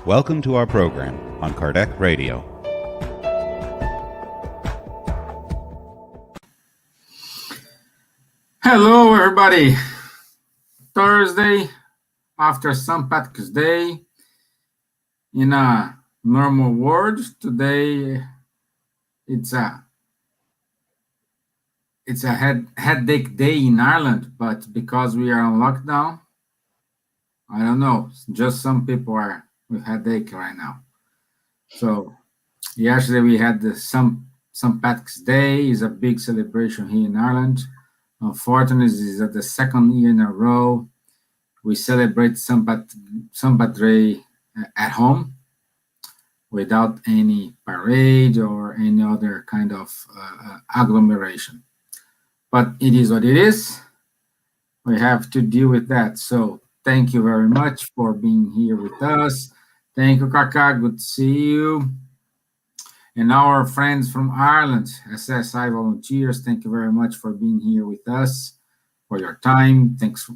Welcome to our program on Kardec Radio. Hello, everybody. Thursday after St. Patrick's Day. In a normal world, today it's a headache day in Ireland, but because we are on lockdown, I don't know. Just some people are with headache right now. So yesterday we had the St. Patrick's Day. Is a big celebration here in Ireland. Unfortunately, this is the second year in a row we celebrate St. Patrick's Day at home without any parade or any other kind of agglomeration. But it is what it is. We have to deal with that. So thank you very much for being here with us. Thank you, Kaka. Good to see you. And our friends from Ireland, SSI volunteers, thank you very much for being here with us, for your time. Thanks,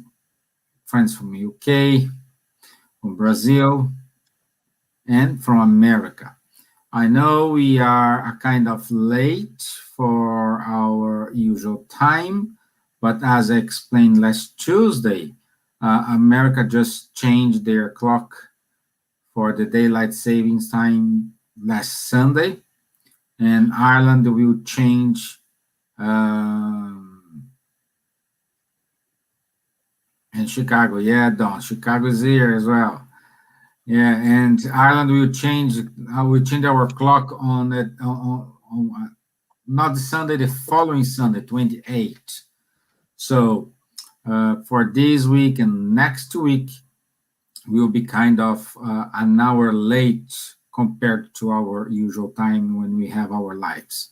friends from UK, from Brazil, and from America. I know we are a kind of late for our usual time, but as I explained last Tuesday, America just changed their clock for the daylight savings time last Sunday, and Ireland will change, and Chicago, yeah, Don, Chicago is here as well. Yeah, and Ireland will change our clock on not the Sunday, the following Sunday, 28. So for this week and next week, we'll be kind of an hour late compared to our usual time when we have our lives.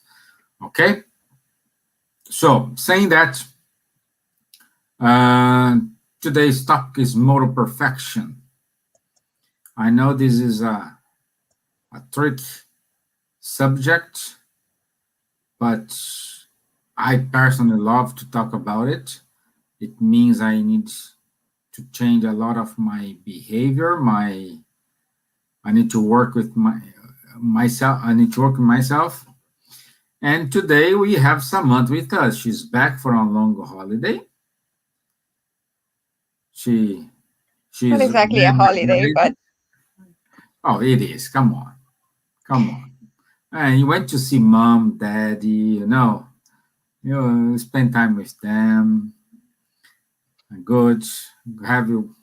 Okay? So, saying that, today's topic is moral perfection. I know this is a tricky subject, but I personally love to talk about it. It means I need to change a lot of my behavior. I need to work with myself. I need to work with myself. And today we have Samanta with us. She's back for a long holiday. She's not exactly a holiday, but oh, it is. Come on. And you went to see mom, daddy. You spend time with them. Good to have you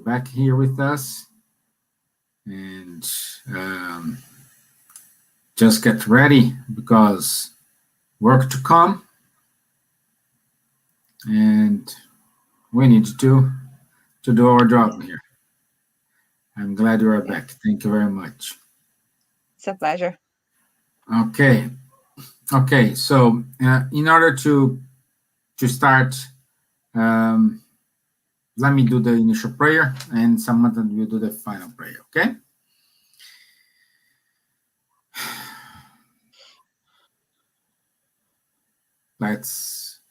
back here with us. And just get ready because work to come, and we need to do our job here. I'm glad you are back. Thank you very much. It's a pleasure. Okay. So in order to start, let me do the initial prayer, and Samanta will do the final prayer. Okay. Let's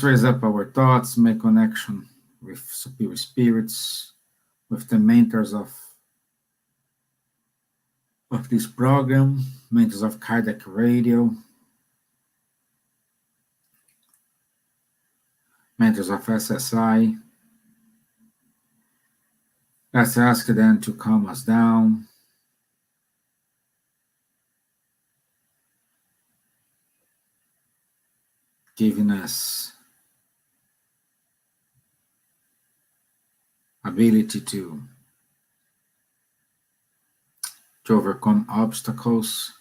raise up our thoughts, make connection with superior spirits, with the mentors of this program, mentors of Kardec Radio, mentors of SSI. Let's ask them to calm us down. Giving us ability to overcome obstacles,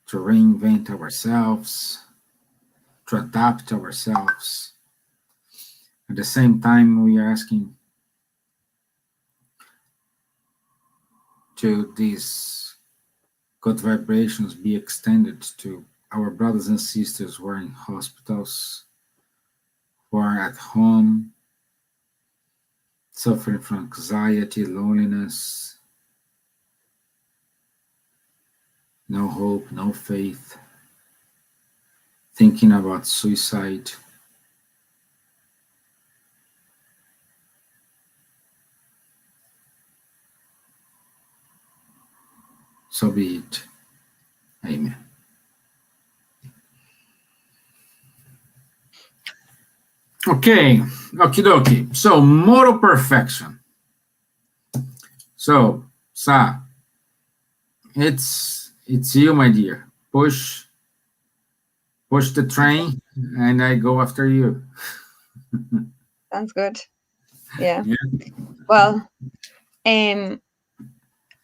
to reinvent ourselves, to adapt ourselves. At the same time, we are asking to these good vibrations be extended to our brothers and sisters who are in hospitals, who are at home, suffering from anxiety, loneliness, no hope, no faith, thinking about suicide. so be it. Amen. Okay, okie dokie. So, moral perfection. So, Sa, it's you, my dear. Push the train, and I go after you. Sounds good. Yeah. Well,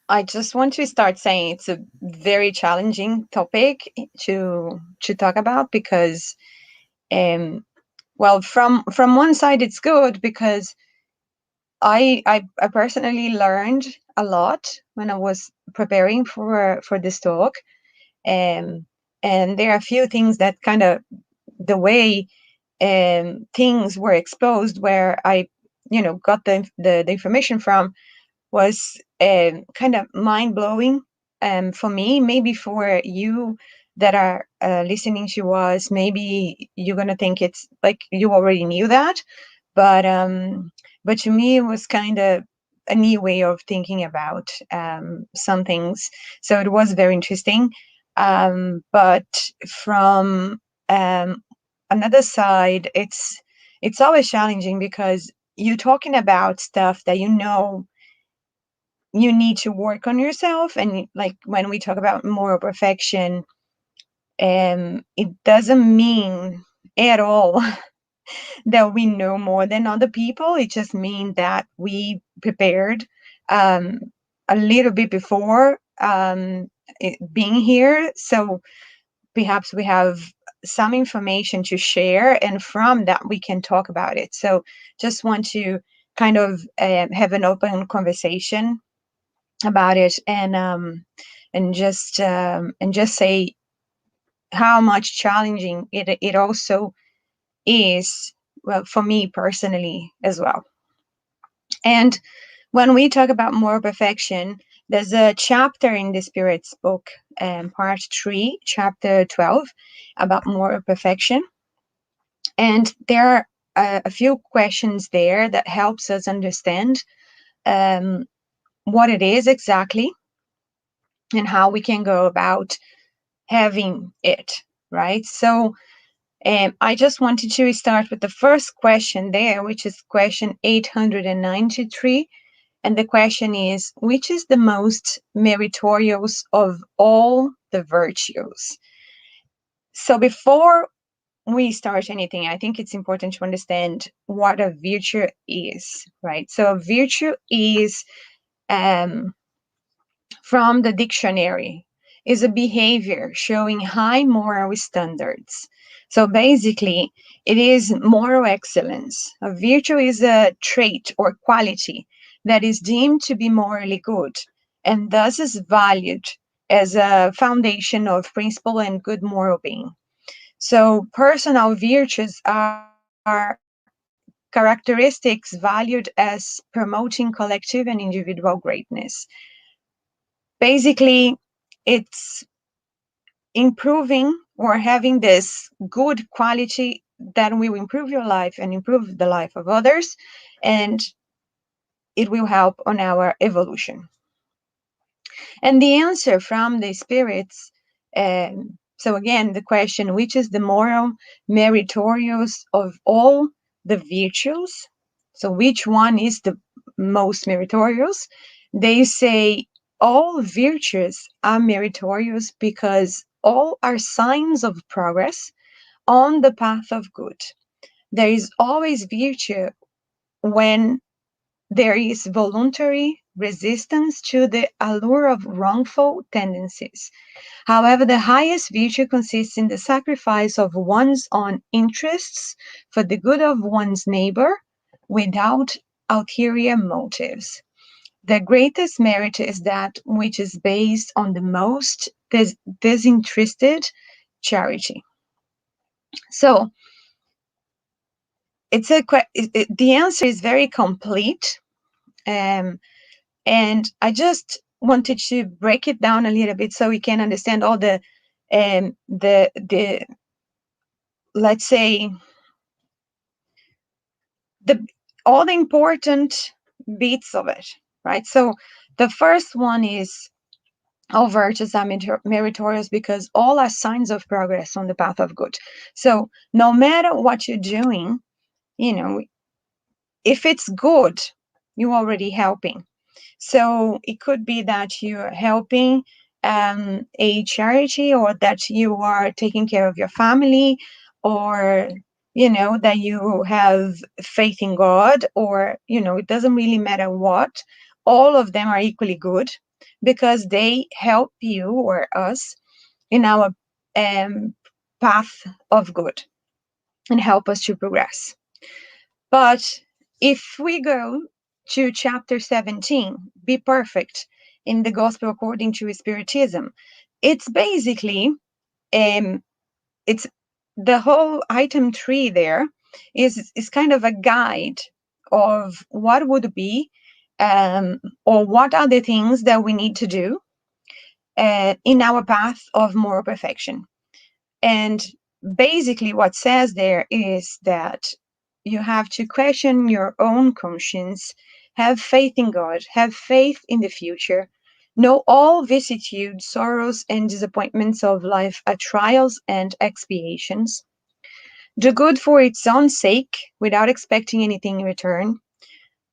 I just want to start saying it's a very challenging topic to talk about because, well, from one side it's good because I personally learned a lot when I was preparing for this talk, and there are a few things that kind of the way things were exposed where I got the information from was kind of mind-blowing for me. Maybe for you that are listening to us, maybe you're going to think it's like you already knew that, but to me it was kind of a new way of thinking about some things, so it was very interesting. But from another side, it's always challenging because you're talking about stuff that you need to work on yourself. And like when we talk about moral perfection, it doesn't mean at all that we know more than other people. It just means that we prepared a little bit before being here. So perhaps we have some information to share, and from that we can talk about it. So just want to kind of have an open conversation about it, and just say how much challenging it also is, well, for me personally as well. And when we talk about moral perfection, there's a chapter in the Spirit's book, part 3, chapter 12, about moral perfection, and there are a few questions there that helps us understand what it is exactly and how we can go about having it, right? So I just wanted to start with the first question there, which is question 893. And the question is, which is the most meritorious of all the virtues? So before we start anything, I think it's important to understand what a virtue is, right? So a virtue is, from the dictionary, is a behavior showing high moral standards. So basically, it is moral excellence. A virtue is a trait or quality that is deemed to be morally good, and thus is valued as a foundation of principle and good moral being. So personal virtues are characteristics valued as promoting collective and individual greatness. Basically, it's improving or having this good quality that will improve your life and improve the life of others, and it will help on our evolution. And the answer from the spirits, so again, the question, which is the moral meritorious of all the virtues? So which one is the most meritorious? They say all virtues are meritorious because all are signs of progress on the path of good. There is always virtue when there is voluntary resistance to the allure of wrongful tendencies. However, the highest virtue consists in the sacrifice of one's own interests for the good of one's neighbor without ulterior motives. The greatest merit is that which is based on the most disinterested charity. So the answer is very complete. And I just wanted to break it down a little bit so we can understand all the let's say all the important bits of it, right? So the first one is all virtues are meritorious because all are signs of progress on the path of good. So no matter what you're doing, if it's good, you're already helping. So it could be that you're helping a charity, or that you are taking care of your family, or that you have faith in God, or it doesn't really matter what. All of them are equally good because they help you or us in our path of good and help us to progress. But if we go to chapter 17, Be Perfect in the Gospel According to Spiritism, it's basically, it's the whole item 3 there is kind of a guide of what would be, or what are the things that we need to do in our path of moral perfection. And basically what says there is that you have to question your own conscience, have faith in God, have faith in the future, know all vicissitudes, sorrows, and disappointments of life are trials and expiations. Do good for its own sake without expecting anything in return.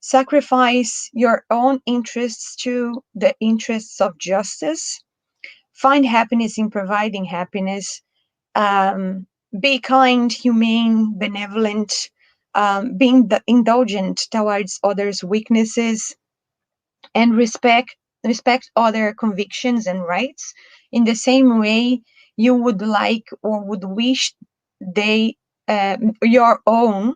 Sacrifice your own interests to the interests of justice. Find happiness in providing happiness. Be kind, humane, benevolent, being indulgent towards others' weaknesses, and respect other convictions and rights in the same way you would like or would wish they your own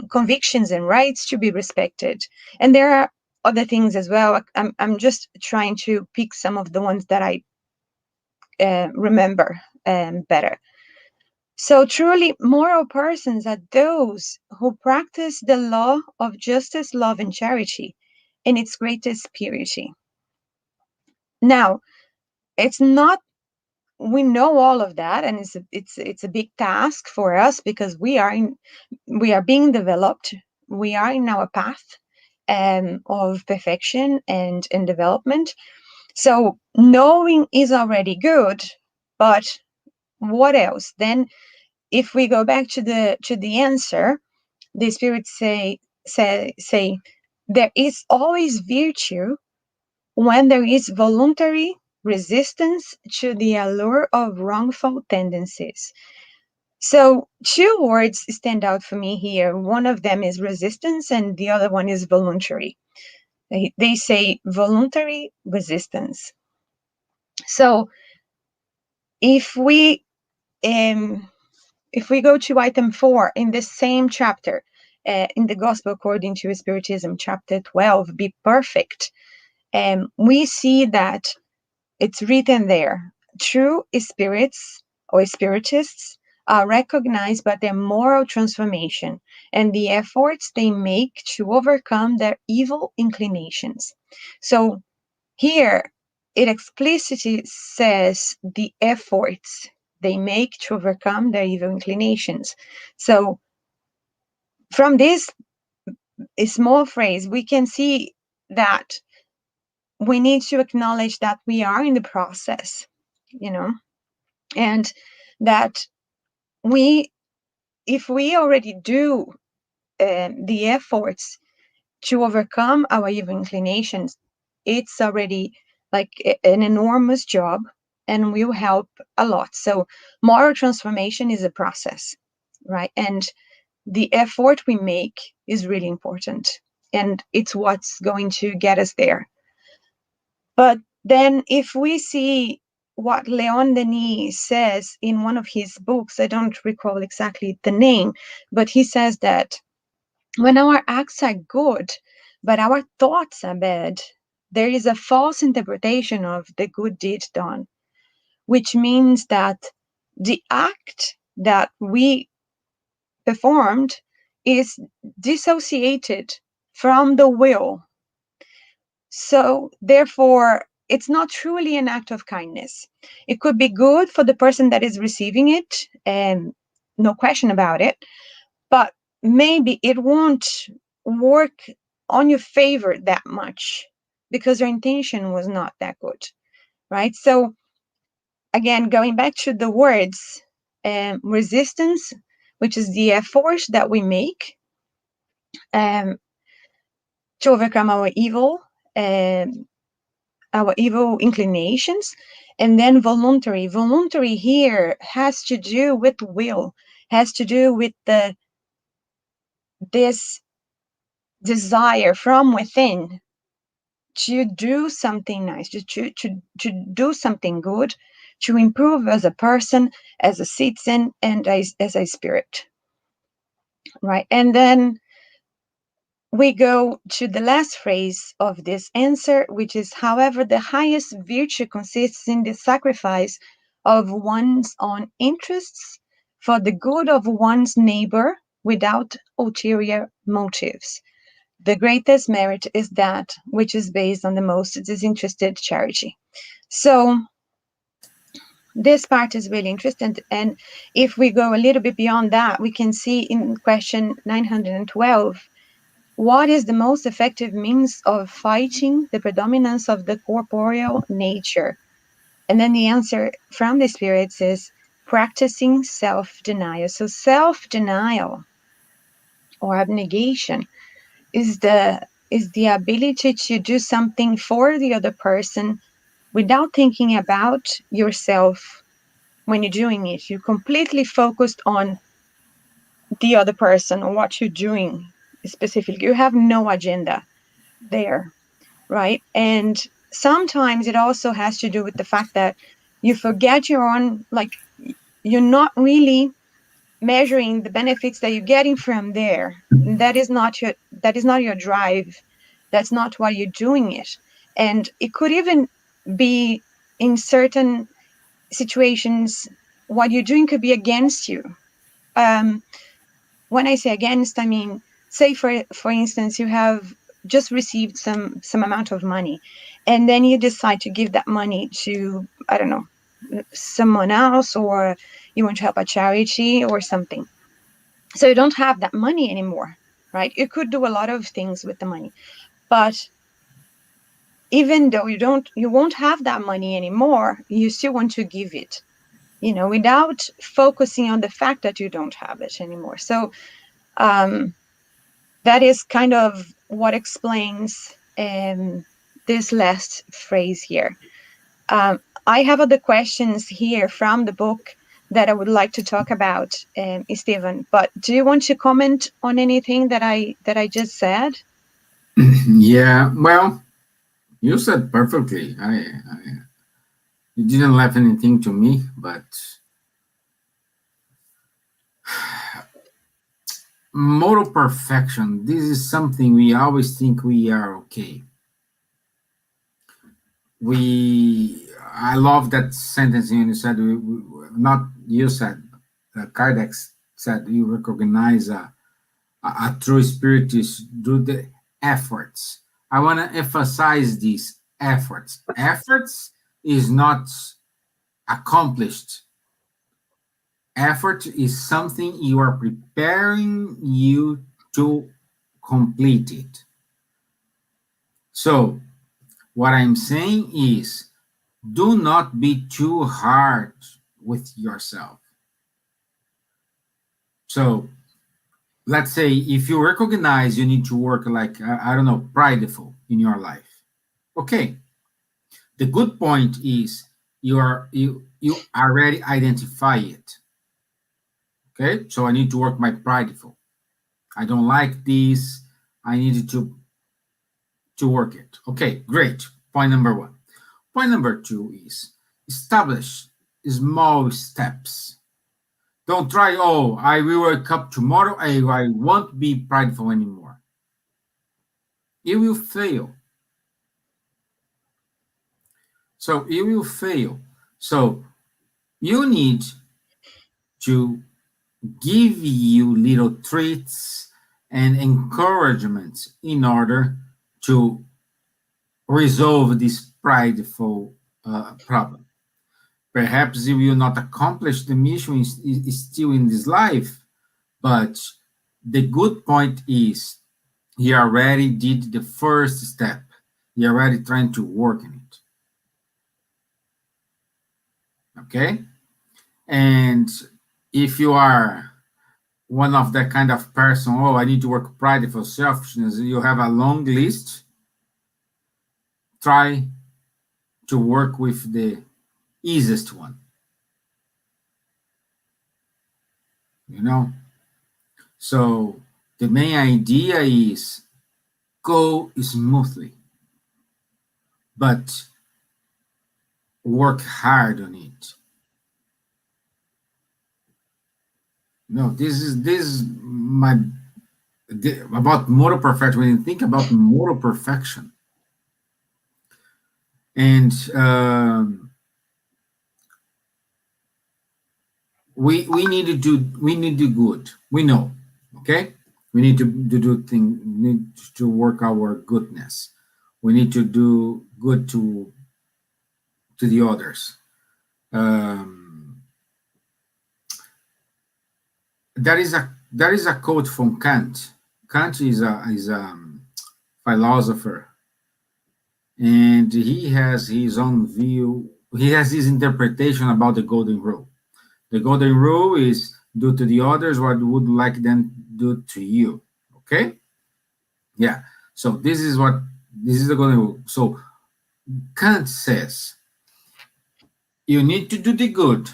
convictions and rights to be respected. And there are other things as well. I'm just trying to pick some of the ones that I remember better. So truly moral persons are those who practice the law of justice, love, and charity in its greatest purity. Now, it's not, we know all of that, and it's a big task for us because we are being developed. We are in our path of perfection and development. So knowing is already good, but what else? Then if we go back to the answer, the spirits say there is always virtue when there is voluntary resistance to the allure of wrongful tendencies. So two words stand out for me here. One of them is resistance and the other one is voluntary. They say voluntary resistance. So if we go to item 4 in the same chapter, in the Gospel According to Spiritism, chapter 12, Be Perfect, we see that it's written there, true spirits or spiritists are recognized by their moral transformation and the efforts they make to overcome their evil inclinations. So here it explicitly says the efforts they make to overcome their evil inclinations. So from this small phrase, we can see that we need to acknowledge that we are in the process, and that if we already do the efforts to overcome our evil inclinations, it's already like an enormous job and will help a lot. So moral transformation is a process, right? And the effort we make is really important, and it's what's going to get us there. But then if we see what Leon Denis says in one of his books, I don't recall exactly the name, but he says that when our acts are good, but our thoughts are bad, there is a false interpretation of the good deed done, which means that the act that we performed is dissociated from the will. So therefore, it's not truly an act of kindness. It could be good for the person that is receiving it, and no question about it, but maybe it won't work on your favor that much because your intention was not that good. right? So again, going back to the words, resistance, which is the effort that we make to overcome our evil inclinations, and then voluntary. Voluntary here has to do with will, has to do with this desire from within to do something nice, to do something good, to improve as a person, as a citizen, and as a spirit, right? And then we go to the last phrase of this answer, which is, however, the highest virtue consists in the sacrifice of one's own interests for the good of one's neighbor without ulterior motives. The greatest merit is that which is based on the most disinterested charity. So this part is really interesting. And if we go a little bit beyond that, we can see in question 912, what is the most effective means of fighting the predominance of the corporeal nature? And then the answer from the spirits is practicing self-denial. So self-denial or abnegation is the ability to do something for the other person without thinking about yourself when you're doing it. You're completely focused on the other person or what you're doing specifically. You have no agenda there, right? And sometimes it also has to do with the fact that you forget your own, like, you're not really measuring the benefits that you're getting from there. That is not your drive. That's not why you're doing it. And it could even be in certain situations, what you're doing could be against you. When I say against, I mean, say for instance, you have just received some amount of money, and then you decide to give that money to, I don't know, someone else, or you want to help a charity or something. So you don't have that money anymore, right? You could do a lot of things with the money, but even though you won't have that money anymore, you still want to give it, without focusing on the fact that you don't have it anymore. So that is kind of what explains this last phrase here. I have other questions here from the book that I would like to talk about, Stevan. But do you want to comment on anything that I just said? Yeah, well, you said perfectly. You didn't left anything to me, but moral perfection. This is something we always think we are okay. I love that sentence you said. Not you said. Kardec said you recognize a true spiritist through the efforts. I want to emphasize these efforts. Efforts is not accomplished. Effort is something you are preparing you to complete it. So, what I'm saying is, do not be too hard with yourself. So, let's say if you recognize you need to work like, I don't know, prideful in your life. Okay. The good point is you already identify it. Okay. So I need to work my prideful. I don't like this. I need to work it. Okay, great. Point number one. Point number two is establish small steps. Don't try, I will wake up tomorrow, I won't be prideful anymore. You will fail. So you will fail. So you need to give you little treats and encouragements in order to resolve this prideful problem. Perhaps you will not accomplish the mission is still in this life, but the good point is he already did the first step. He already trying to work in it. Okay? And if you are one of that kind of person, oh, I need to work pride for selfishness, you have a long list, try to work with the easiest one. You know? So the main idea is go smoothly, but work hard on it. No, this is my about moral perfection. When you think about moral perfection, and we need to do good. We know, okay. We need to do things. Need to work our goodness. We need to do good to the others. There is a quote from Kant. Kant is a philosopher, and he has his own view. He has his interpretation about the golden rule. The golden rule is do to the others what you would like them to do to you. Okay? Yeah. So this is the golden rule. So Kant says you need to do the good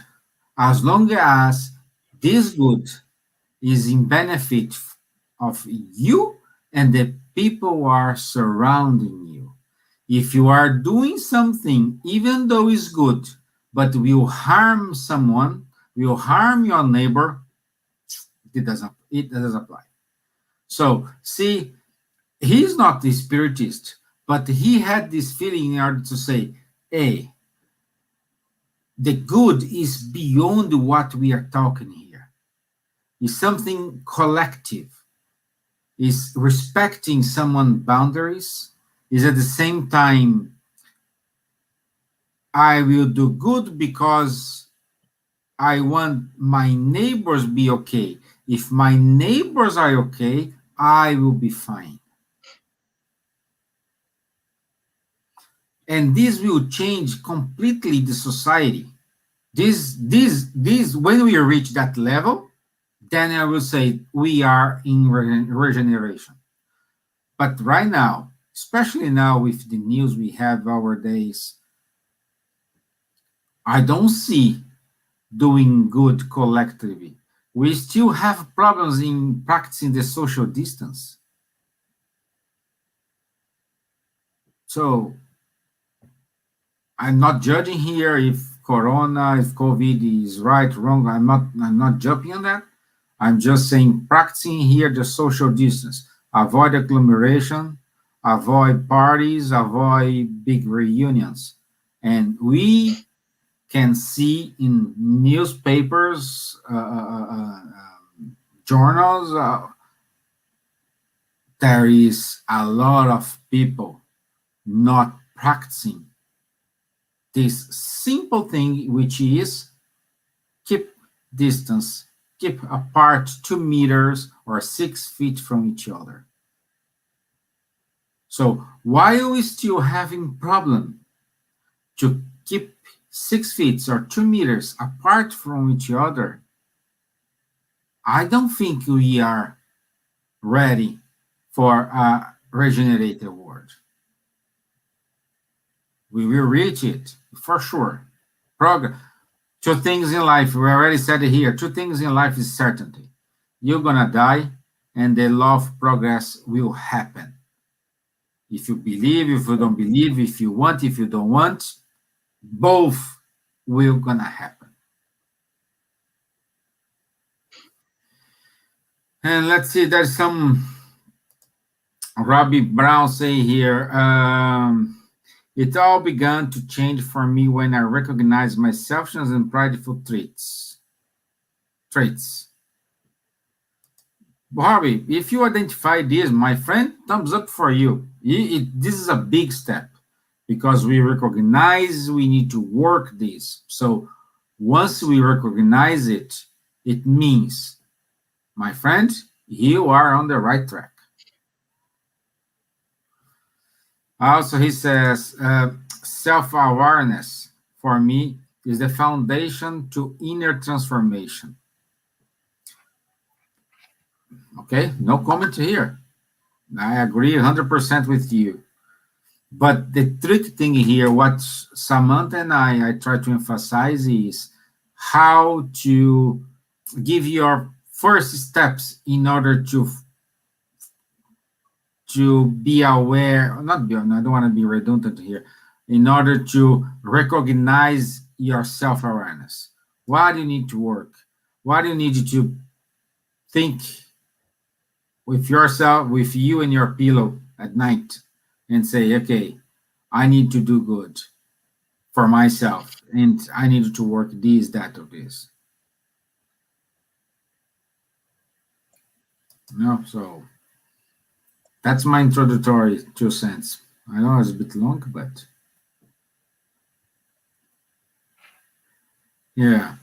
as long as this good is in benefit of you and the people who are surrounding you. If you are doing something, even though it's good, but will harm someone, will harm your neighbor, it doesn't apply. So see, he's not the spiritist, but he had this feeling in order to say, hey, the good is beyond what we are talking here. It's something collective. Is respecting someone's boundaries, is at the same time, I will do good because I want my neighbors be okay. If my neighbors are okay, I will be fine. And this will change completely the society. This when we reach that level, then I will say we are in regeneration. But right now, especially now with the news we have nowadays, I don't see doing good collectively. We still have problems in practicing the social distance. So I'm not judging here if Corona, if COVID is right, wrong. I'm not jumping on that. I'm just saying practicing here the social distance. Avoid agglomeration, avoid parties, avoid big reunions. And we can see in newspapers, journals, there is a lot of people not practicing this simple thing, which is keep distance, keep apart 2 meters or 6 feet from each other. So while we still having problem to keep 6 feet or 2 meters apart from each other, I don't think we are ready for a regenerated world. We will reach it for sure. Two things in life, we already said it here. 2 things in life is certainty. You're gonna die, and the law of progress will happen. If you believe, if you don't believe, if you want, if you don't want, both will gonna happen. And let's see, there's some Robbie Brown say here, it all began to change for me when I recognized my selfishness and prideful traits. Bobby, if you identify this, my friend, thumbs up for you. This is a big step because we recognize we need to work this. So once we recognize it, it means, my friend, you are on the right track. Also, he says, self-awareness for me is the foundation to inner transformation. Okay, no comment here. I agree 100% with you. But the tricky thing here, what Samantha and I try to emphasize is how to give your first steps in order to be aware, not be, I don't want to be redundant here, in order to recognize your self-awareness. What do you need to work? What do you need to think with yourself, with you and your pillow at night and say, okay, I need to do good for myself and I need to work this, that, or this. No, so that's my introductory 2 cents. I know it's a bit long, but yeah.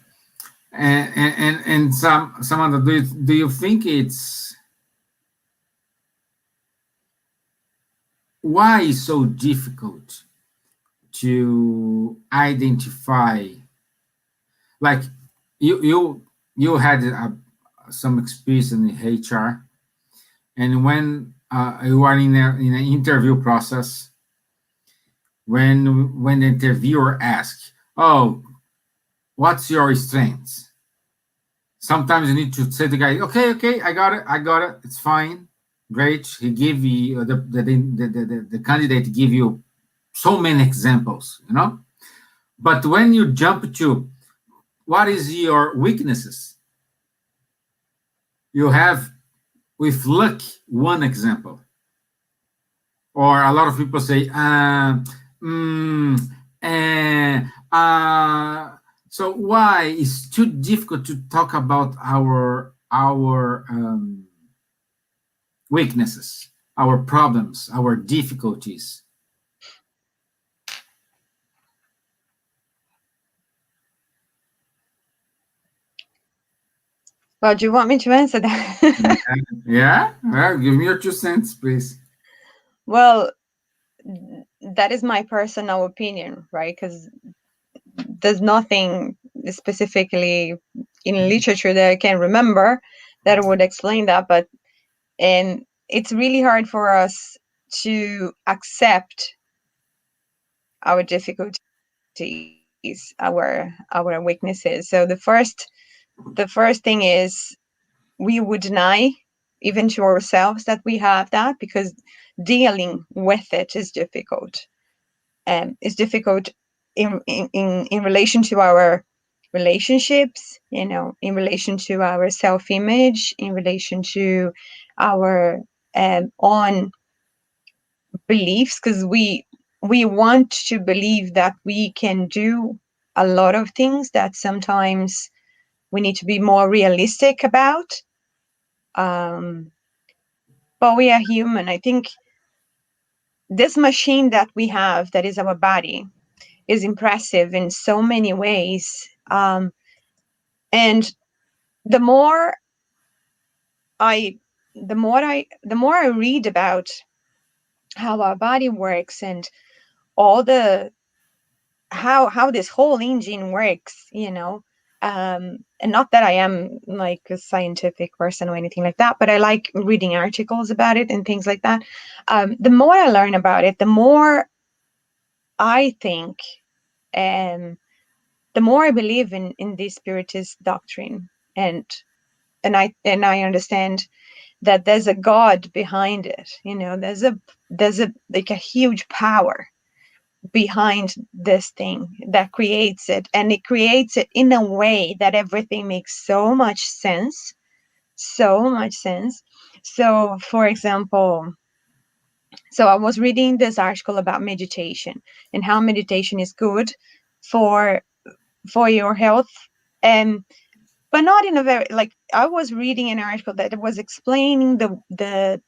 And some other, do you think it's why is so difficult to identify, like you had some experience in HR, and when you are in an interview process, when the interviewer asks, "Oh, what's your strengths?" Sometimes you need to say to the guy, "Okay, I got it, it's fine, great." He give you the candidate give you so many examples, you know. But when you jump to what is your weaknesses, you have with luck one example, or a lot of people say, so why is too difficult to talk about our weaknesses, our problems, our difficulties? Well, do you want me to answer that? Yeah? Well, give me your 2 cents, please. Well, that is my personal opinion, right? Because there's nothing specifically in literature that I can remember that would explain that. But and it's really hard for us to accept our difficulties, our weaknesses. So the first thing is we would deny even to ourselves that we have that, because dealing with it is difficult. It's difficult in relation to our relationships, in relation to our self-image, in relation to our own beliefs, because we want to believe that we can do a lot of things that sometimes we need to be more realistic about. But we are human. I think this machine that we have, that is our body, is impressive in so many ways. And the more I read about how our body works and all the how this whole engine works, and not that I am like a scientific person or anything like that, but I like reading articles about it and things like that. The more I learn about it, the more I think, the more I believe in this Spiritist doctrine, and I understand that there's a God behind it. There's a like a huge power behind this thing that creates it, and it creates it in a way that everything makes so much sense. So for example, I was reading this article about meditation and how meditation is good for your health, and but not in a very, like, I was reading an article that was explaining the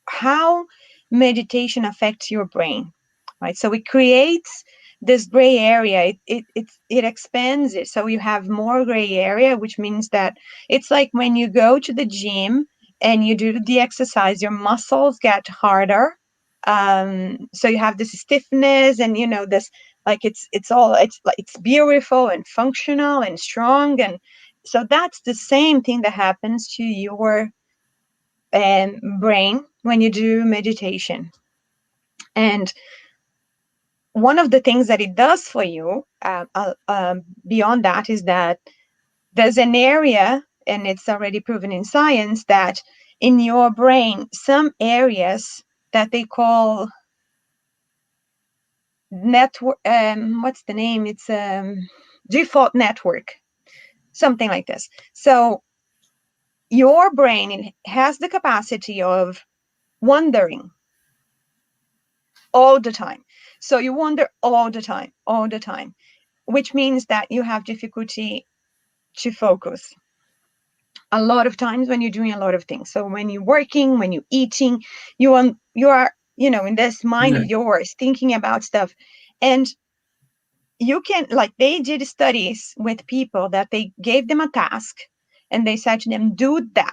how meditation affects your brain, right? So it creates this gray area. It expands it, so you have more gray area, which means that it's like when you go to the gym and you do the exercise, your muscles get harder. So you have this stiffness and this like it's beautiful and functional and strong. And so that's the same thing that happens to your brain when you do meditation. And one of the things that it does for you, beyond that, is that there's an area, and it's already proven in science, that in your brain, some areas that they call network, what's the name? It's default network, something like this. So your brain has the capacity of wandering all the time. So you wander all the time, which means that you have difficulty to focus a lot of times when you're doing a lot of things. So when you're working, when you're eating, you are, in this mind of yours thinking about stuff. And you can, like, they did studies with people that they gave them a task and they said to them, do that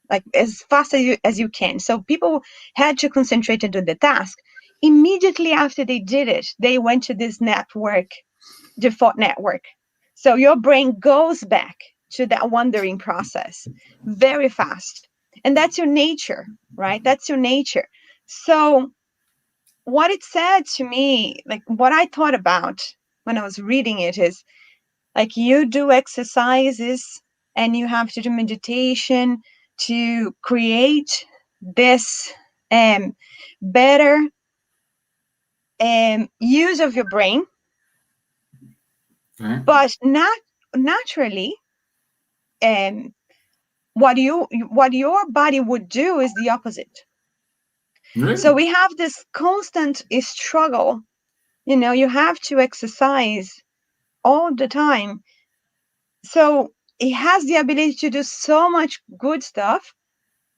like as fast as you can. So people had to concentrate and do the task. Immediately after they did it, they went to this default network. So your brain goes back to that wandering process very fast. And that's your nature, right? That's your nature. So what it said to me, like what I thought about when I was reading it, is like, you do exercises and you have to do meditation to create this better use of your brain. Okay. But naturally, what your body would do is the opposite. Really? So we have this constant struggle. You have to exercise all the time. So it has the ability to do so much good stuff,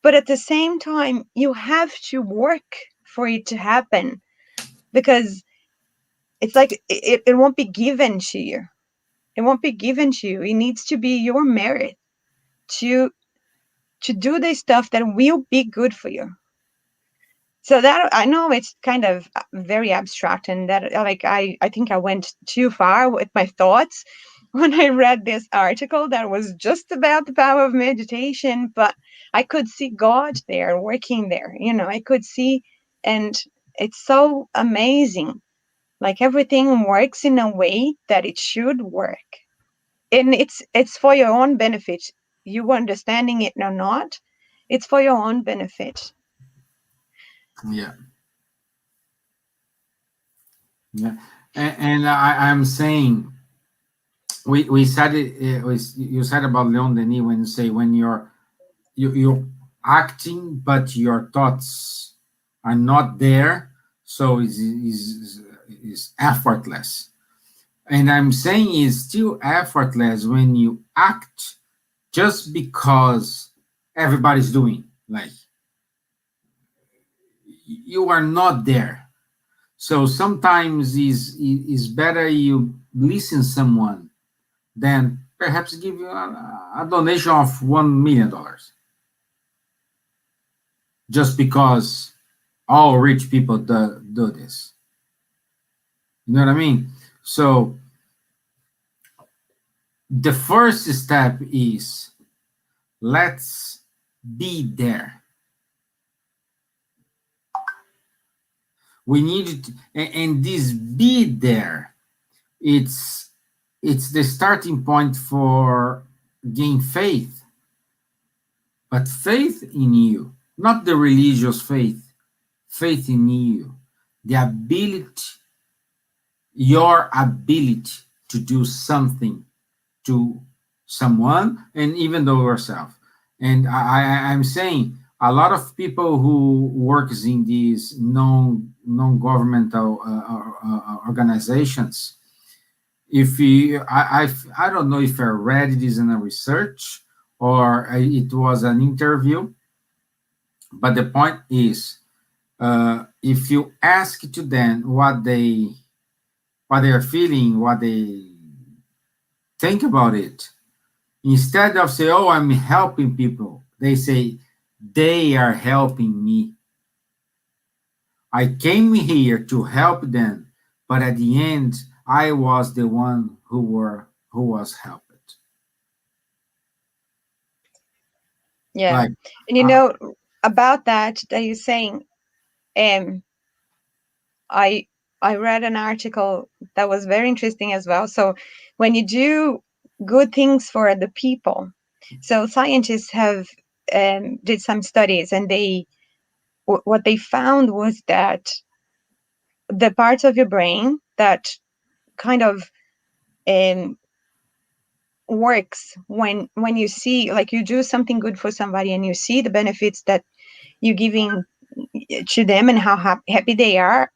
but at the same time, you have to work for it to happen, because it's like it won't be given to you. It won't be given to you. It needs to be your merit to do the stuff that will be good for you. So that, I know it's kind of very abstract, and that, like, I think I went too far with my thoughts when I read this article that was just about the power of meditation, but I could see God there working there. I could see, and it's so amazing. Like, everything works in a way that it should work. And it's for your own benefit. You understanding it or not, it's for your own benefit. Yeah. Yeah. And I'm saying, we said it, you said about Leon Denis when you say, when you're acting, but your thoughts are not there, so is effortless. And I'm saying it's still effortless when you act just because everybody's doing, like, you are not there. So sometimes is better you listen someone than perhaps give you a donation of $1 million, just because all rich people do this. You know what I mean? So the first step is, let's be there. We need to, and this be there, it's the starting point for gain faith. But faith in you, not the religious faith, faith in you, the ability, your ability to do something to someone, and even though yourself. And I'm saying, a lot of people who works in these non-governmental organizations, if you, I don't know if I read this in a research or it was an interview, but the point is, if you ask to them what they are feeling, what they think about it, instead of say, oh, I'm helping people, they say, they are helping me. I came here to help them, but at the end, I was the one who was helped. Yeah. Like, And you know, about that you're saying, I read an article that was very interesting as well. So when you do good things for the people, so scientists have did some studies, and what they found was that the parts of your brain that kind of works when you see, like, you do something good for somebody and you see the benefits that you're giving to them and how happy they are.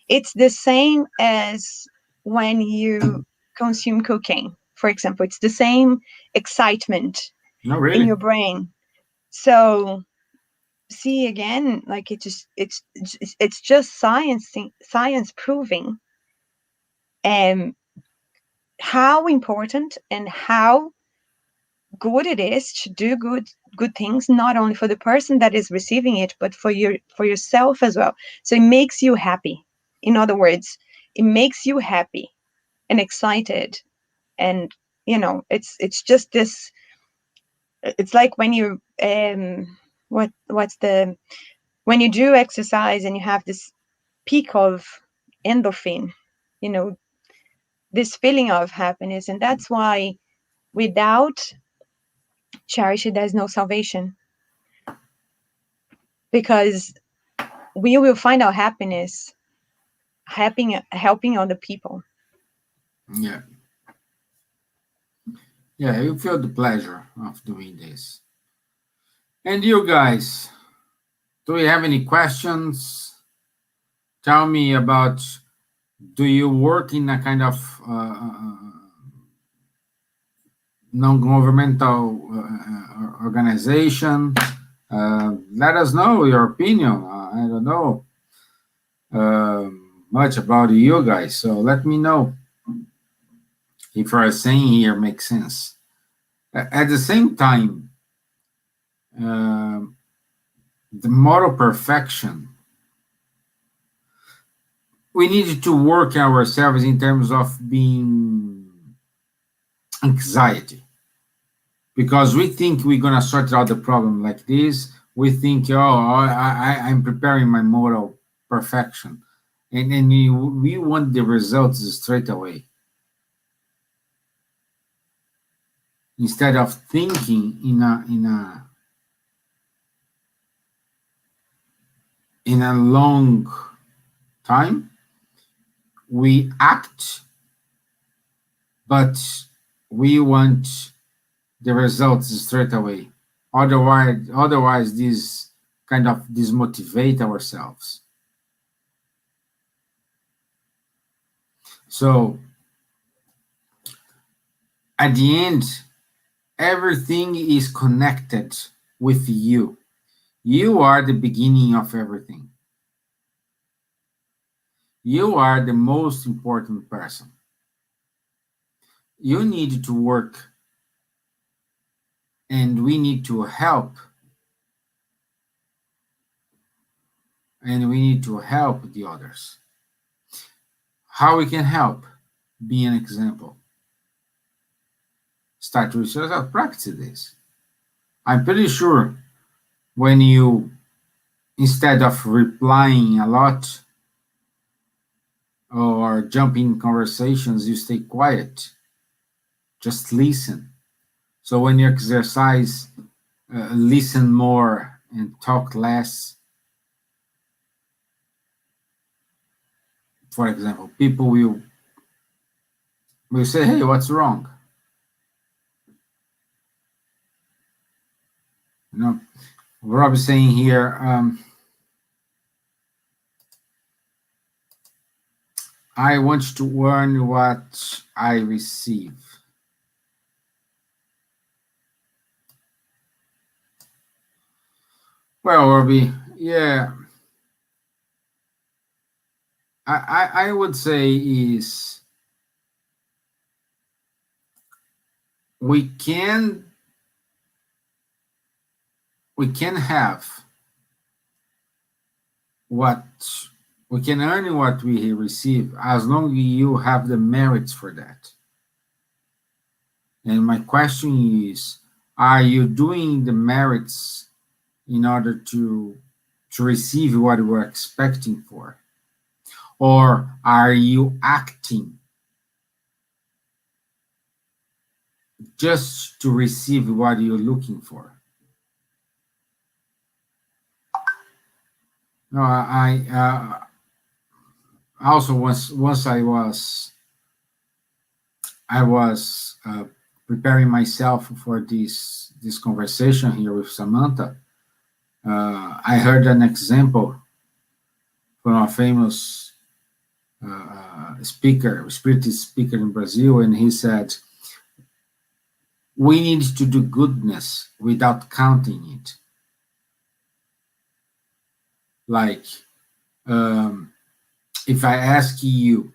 It's the same as when you consume cocaine, for example. It's the same excitement no, in really? your brain. So see, again, like, it's just science proving how important and how good it is to do good things, not only for the person that is receiving it, but for yourself as well. So it makes you happy. In other words, it makes you happy and excited. And it's just this. It's like when you what's the when you do exercise and you have this peak of endorphin, you know this feeling of happiness. And that's why without charity there's no salvation, because we will find our happiness helping other people. Yeah. Yeah, you feel the pleasure of doing this. And you guys, do you have any questions? Tell me about, do you work in a kind of non-governmental organization? Let us know your opinion. I don't know much about you guys, so let me know if what I'm saying here makes sense. At the same time, the moral perfection, we need to work ourselves in terms of being anxiety, because we think we're going to sort out the problem like this. We think, oh, I'm preparing my moral perfection, and then we want the results straight away, instead of thinking in a long time. We act, but we want the results straight away. Otherwise, this kind of dismotivate ourselves. So at the end, everything is connected with you. You are the beginning of everything. You are the most important person. You need to work, and we need to help, and we need to help the others. How we can help? Be an example. Start with yourself. Practice this. I'm pretty sure when you, instead of replying a lot or jumping in conversations, you stay quiet. Just listen. So when you exercise, listen more and talk less. For example, people will say, "Hey, what's wrong?" You know, Rob is saying here, I want to earn what I receive. Well, Robbie, yeah, I would say is we can have what We can earn what we receive as long as you have the merits for that. And my question is, are you doing the merits in order to receive what you were expecting for? Or are you acting just to receive what you're looking for? No, I also once I was preparing myself for this conversation here with Samanta. I heard an example from a famous Spiritist speaker in Brazil, and he said, "We need to do goodness without counting it." Like, if I ask you,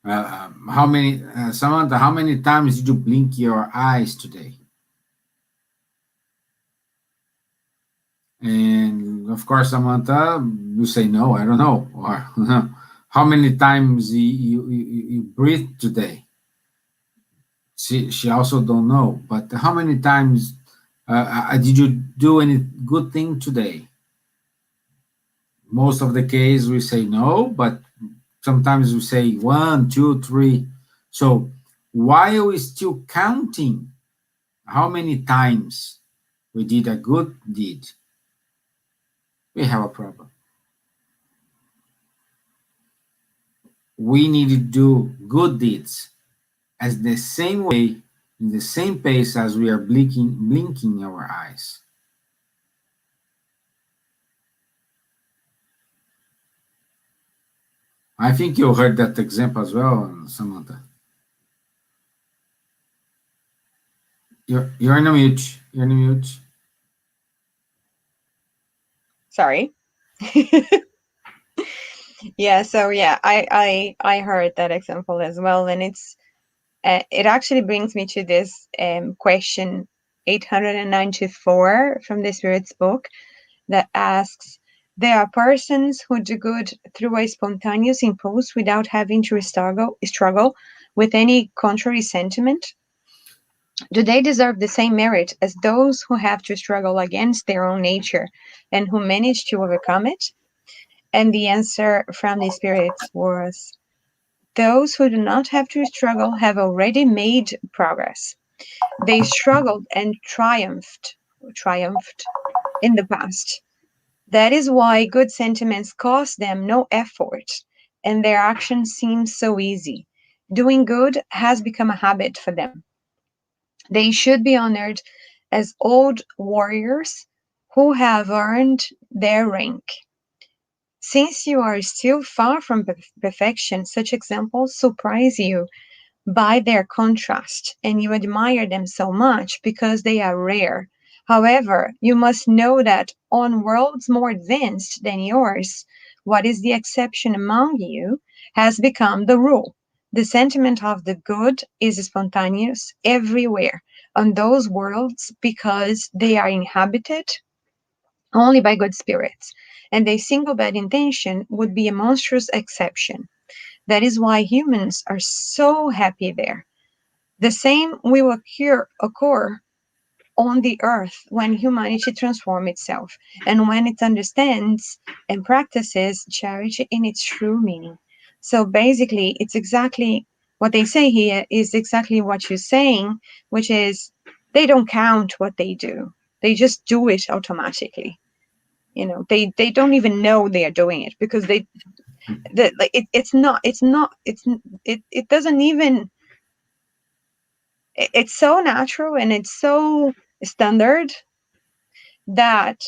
Samantha, how many times did you blink your eyes today? And of course, Samantha, you say no, I don't know. Or how many times you breathed today? She also don't know. But how many times did you do any good thing today? Most of the case we say no, but sometimes we say 1, 2, 3. So why are we still counting how many times we did a good deed? We have a problem. We need to do good deeds as the same way, in the same pace as we are blinking our eyes. I think you heard that example as well, Samantha. You're in a mute. You're in a mute. Sorry. Yeah, so yeah, I heard that example as well, and it actually brings me to this question 894 from the Spirit's book that asks, there are persons who do good through a spontaneous impulse without having to struggle with any contrary sentiment. Do they deserve the same merit as those who have to struggle against their own nature and who manage to overcome it? And the answer from the Spirits was, those who do not have to struggle have already made progress. They struggled and triumphed in the past. That is why good sentiments cost them no effort, and their actions seem so easy. Doing good has become a habit for them. They should be honored as old warriors who have earned their rank. Since you are still far from perfection, such examples surprise you by their contrast, and you admire them so much because they are rare. However, you must know that on worlds more advanced than yours, what is the exception among you has become the rule. The sentiment of the good is spontaneous everywhere on those worlds because they are inhabited only by good spirits, and a single bad intention would be a monstrous exception. That is why humans are so happy there. The same will occur on the earth when humanity transforms itself and when it understands and practices charity in its true meaning. So basically, it's exactly what they say here is exactly what you're saying, which is they don't count what they do. They just do it automatically. You know, they don't even know they are doing it because it doesn't even, it's so natural and it's so standard that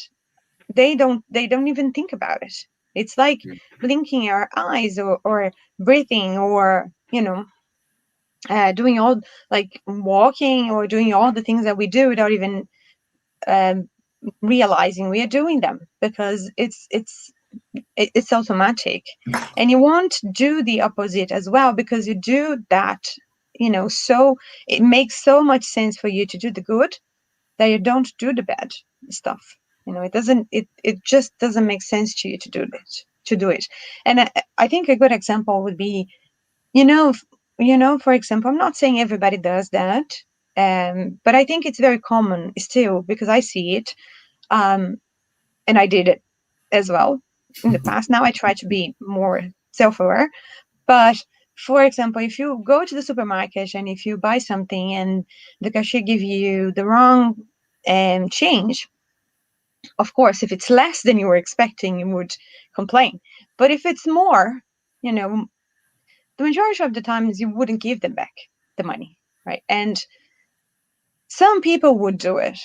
they don't even think about it. It's like blinking our eyes or breathing or doing all, like walking or doing all the things that we do without even realizing we are doing them, because it's automatic. And you won't do the opposite as well, because you do that, so it makes so much sense for you to do the good that you don't do the bad stuff. It just doesn't make sense to you to do that. to do it. And I think a good example would be, for example, I'm not saying everybody does that, but I think it's very common still, because I see it, and I did it as well in the past. Now I try to be more self-aware. But for example, if you go to the supermarket and if you buy something and the cashier give you the wrong change, of course, if it's less than you were expecting, you would complain. But if it's more, the majority of the times you wouldn't give them back the money, right? And some people would do it.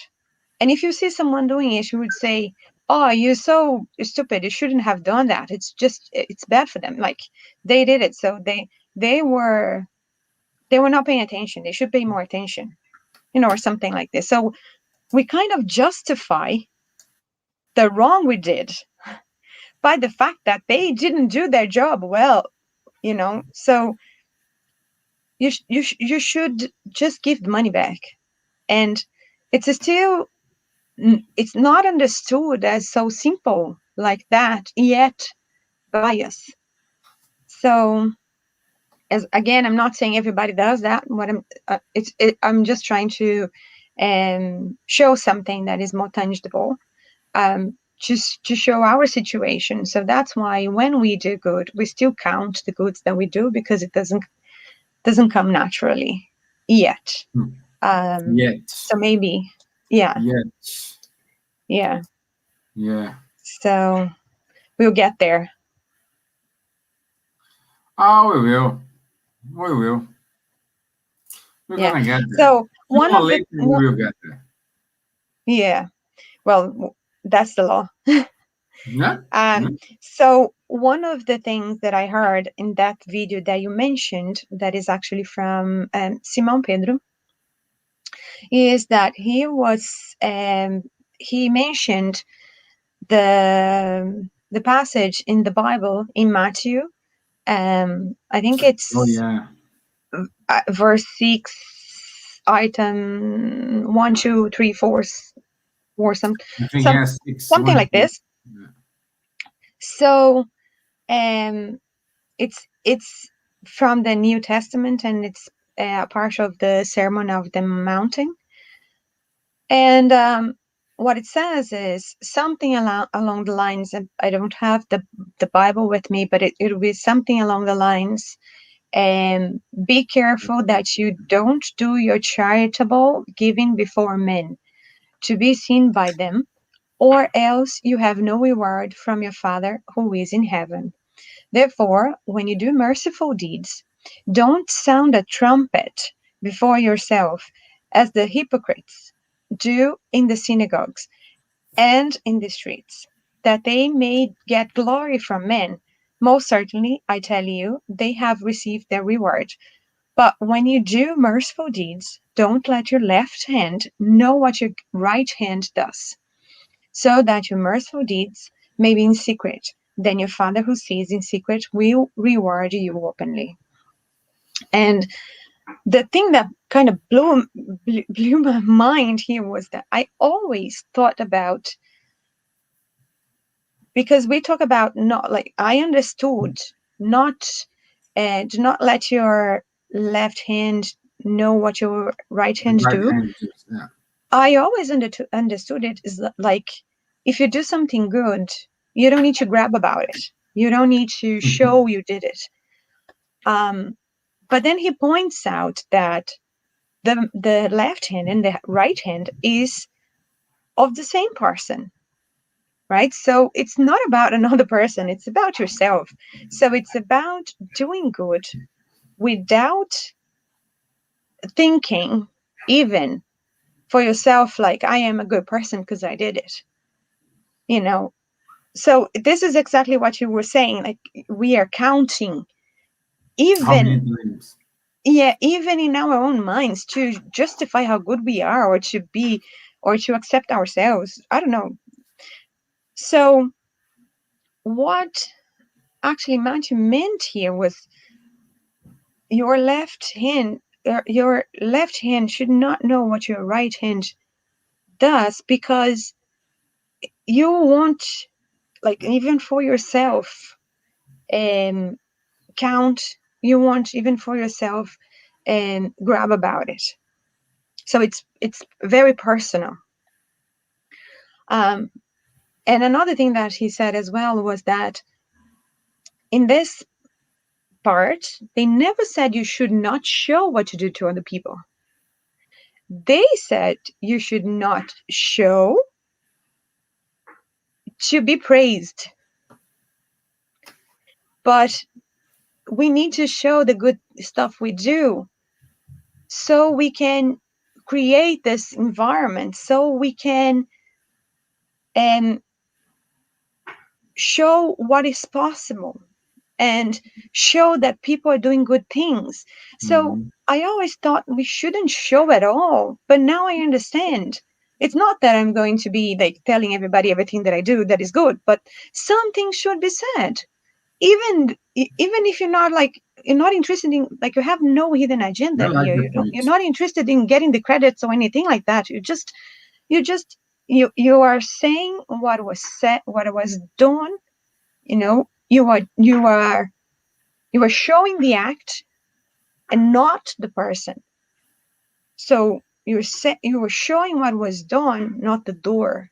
And if you see someone doing it, you would say, oh, you're so stupid, you shouldn't have done that. It's bad for them. Like, they did it, so they were not paying attention. They should pay more attention, or something like this. So we kind of justify the wrong we did by the fact that they didn't do their job well, so you should just give the money back. And it's not understood as so simple like that yet by us. So, again, I'm not saying everybody does that. I'm just trying to show something that is more tangible, just to show our situation. So that's why when we do good, we still count the goods that we do, because it doesn't come naturally yet. Yet. So maybe, yeah. Yet. Yeah. Yeah. So we'll get there. Oh, we will. We will. We're gonna get there. So one of we will get there. Yeah. Well, that's the law. Yeah. So one of the things that I heard in that video that you mentioned, that is actually from Simão Pedro, is that he mentioned the passage in the Bible in Matthew. I think it's verse 6, item 1, 2, 3, 4, or something like this. Yeah. So it's from the New Testament, and it's part of the Sermon of the Mountain. And what it says is something along the lines, and I don't have the Bible with me, but it'll be something along the lines, be careful that you don't do your charitable giving before men, to be seen by them, or else you have no reward from your Father who is in heaven. Therefore, when you do merciful deeds, don't sound a trumpet before yourself, as the hypocrites do in the synagogues and in the streets, that they may get glory from men. Most certainly, I tell you, they have received their reward. But when you do merciful deeds, don't let your left hand know what your right hand does, so that your merciful deeds may be in secret. Then your Father who sees in secret will reward you openly. And the thing that kind of blew my mind here was that I always thought about, because we talk about not, like, I understood not, do not let your left hand know what your right hand do. Yeah. I always understood it is like, if you do something good, you don't need to grab about it. You don't need to show you did it. But then he points out that the left hand and the right hand is of the same person, right? So it's not about another person, it's about yourself. So it's about doing good without thinking even for yourself, like, I am a good person because I did it. So this is exactly what you were saying, like, we are counting even in our own minds to justify how good we are, or to be, or to accept ourselves. I don't know. So what actually Matthew meant here was your left hand should not know what your right hand does, because you won't like even for yourself, count, you want even for yourself, and grab about it. So it's very personal. And another thing that he said as well was that in this part, they never said you should not show what to do to other people. They said you should not show to be praised. But we need to show the good stuff we do so we can create this environment, so we can show what is possible and show that people are doing good things. So I always thought we shouldn't show at all, but now I understand. It's not that I'm going to be like telling everybody everything that I do that is good, but something should be said. Even if you're not interested in, like, you have no hidden agenda I like here. the point. You're not interested in getting the credits or anything like that. You are saying what was said, what was done. You are showing the act and not the person. So you were showing what was done, not the doer.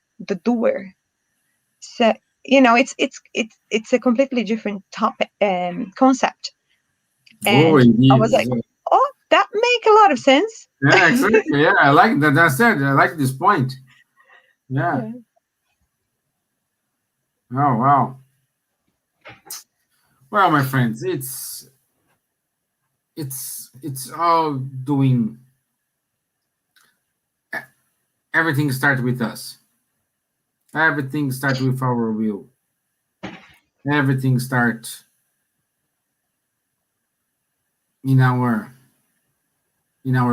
So it's a completely different topic, concept. Oh, And it I was is. like, oh, that make a lot of sense. Yeah, exactly. Yeah, I like that. That's it. I like this point. Yeah. Yeah. Oh, wow. Well, my friends, it's all doing. Everything starts with us. Everything starts with our will. Everything starts in our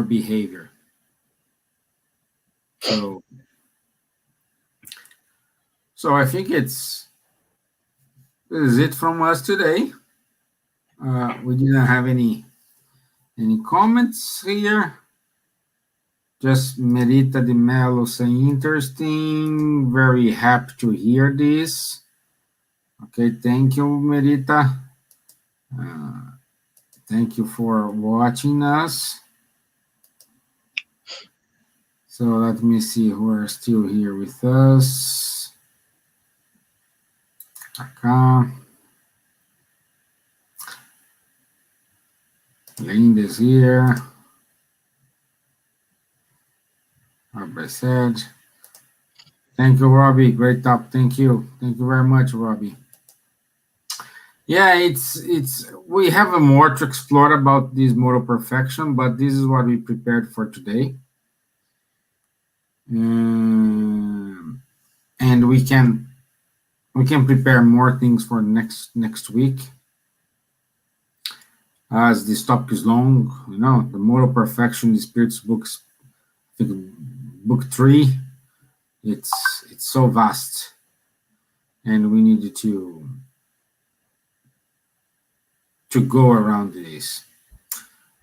behavior. So I think this is it from us today. We didn't have any comments here. Just Merita de Mello saying interesting. Very happy to hear this. Okay, thank you, Merita. Thank you for watching us. So let me see who are still here with us. Acá. Linda's here. Like I said. Thank you, Robbie. Great talk. Thank you. Thank you very much, Robbie. Yeah, we have more to explore about this moral perfection, but this is what we prepared for today. And we can prepare more things for next week. As this topic is long, the moral perfection, the Spirit's books, I think book 3, it's so vast, and we needed to go around this.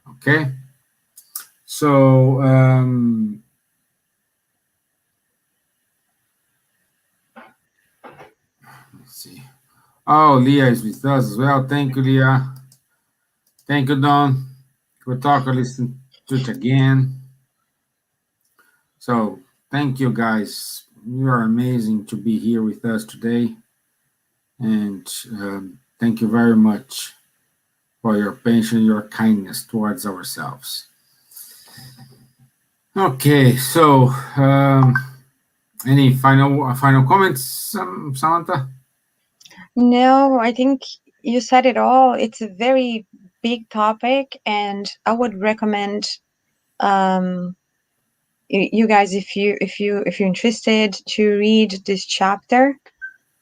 Okay, so let's see. Oh, Leah is with us as well. Thank you, Leah. Thank you, Don. Good talk. I'll listen to it again. So thank you, guys. You are amazing to be here with us today. And thank you very much for your patience, your kindness towards ourselves. Okay, so any final comments, Samantha? No, I think you said it all. It's a very big topic, and I would recommend you guys, if you're interested, to read this chapter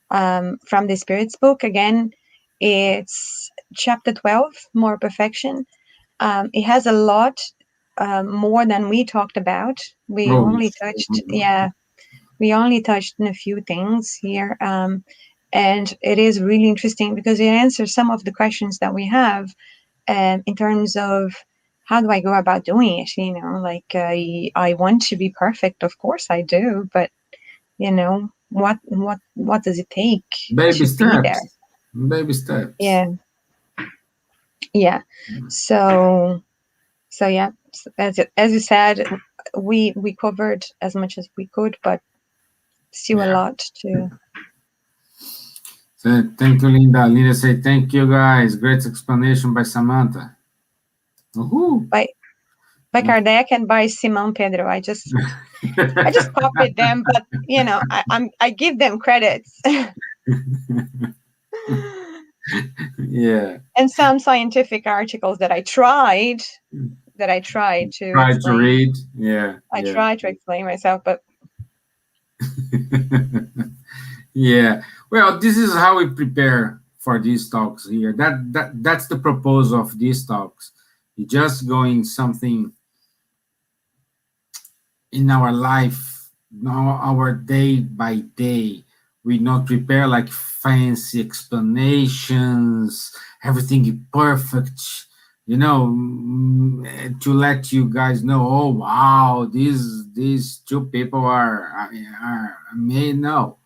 from the Spirit's book. Again, it's chapter 12, More Perfection. It has a lot more than we talked about. We only touched on a few things here. And it is really interesting because it answers some of the questions that we have in terms of how do I go about doing it? Like, I want to be perfect. Of course I do, but you know, what does it take Baby to be there? steps. Baby steps. Yeah. So yeah, as you said, we covered as much as we could, but still a lot to. So, thank you, Linda. Linda said, thank you, guys. Great explanation by Samanta. By Kardec and by Simão Pedro. I just copied them, but you know, I give them credits. Yeah. And some scientific articles that I tried to Try explain. to read. Yeah. I try to explain myself, but yeah. Well, this is how we prepare for these talks here. That's the proposal of these talks. You just going something in our life, our day by day. We not prepare like fancy explanations, everything perfect, you know, to let you guys know, oh wow, these two people are made. No,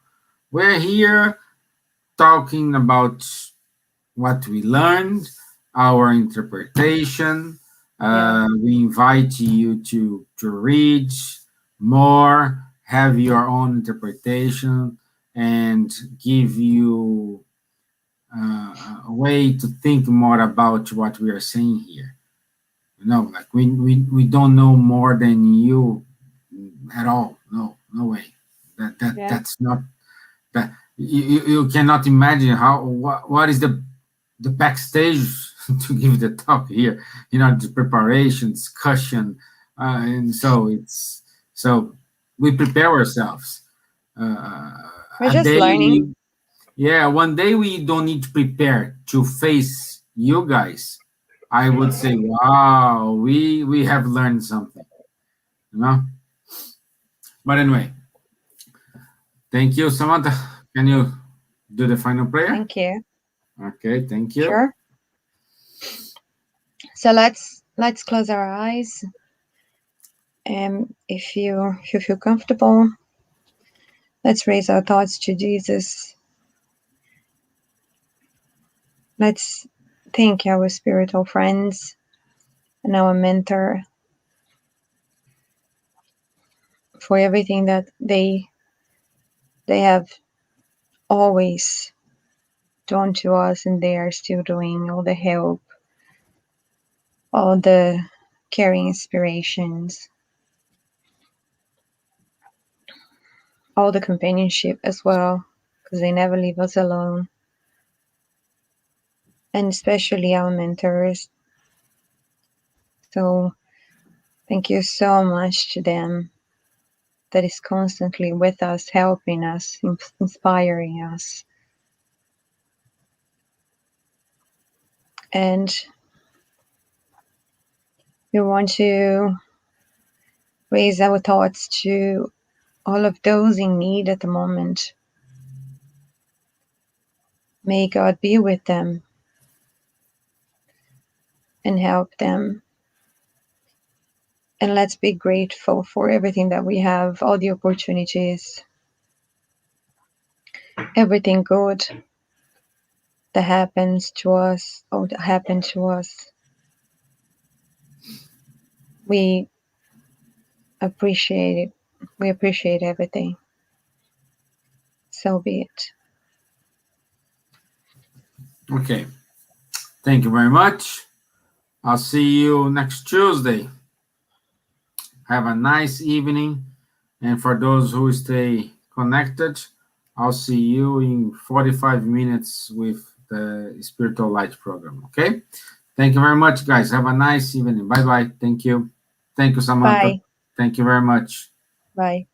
we're here talking about what we learned, our interpretation. We invite you to read more, have your own interpretation, and give you a way to think more about what we are saying here. You know, like we don't know more than you at all. No way. That's not that. You cannot imagine what is the backstage to give the talk here. You know, the preparation, discussion, and so we prepare ourselves. we're just learning. One day we don't need to prepare to face you guys. I would say, wow, we have learned something, you know. But anyway, thank you, Samantha. Can you do the final prayer? Thank you. Okay, thank you. Sure. So let's close our eyes. If you feel comfortable, let's raise our thoughts to Jesus. Let's thank our spiritual friends and our mentor for everything that they have always done to us, and they are still doing. All the help, all the caring inspirations, all the companionship as well, because they never leave us alone. And especially our mentors. So thank you so much to them, that is constantly with us, helping us, inspiring us. And we want to raise our thoughts to all of those in need at the moment. May God be with them and help them. And let's be grateful for everything that we have, all the opportunities, everything good that happens to us, or that happened to us. We appreciate it. We appreciate everything. So be it. Okay. Thank you very much. I'll see you next Tuesday. Have a nice evening. And for those who stay connected, I'll see you in 45 minutes with the Spiritual Light program. Okay? Thank you very much, guys. Have a nice evening. Bye-bye. Thank you. Thank you, Samantha. Bye. Thank you very much. Bye.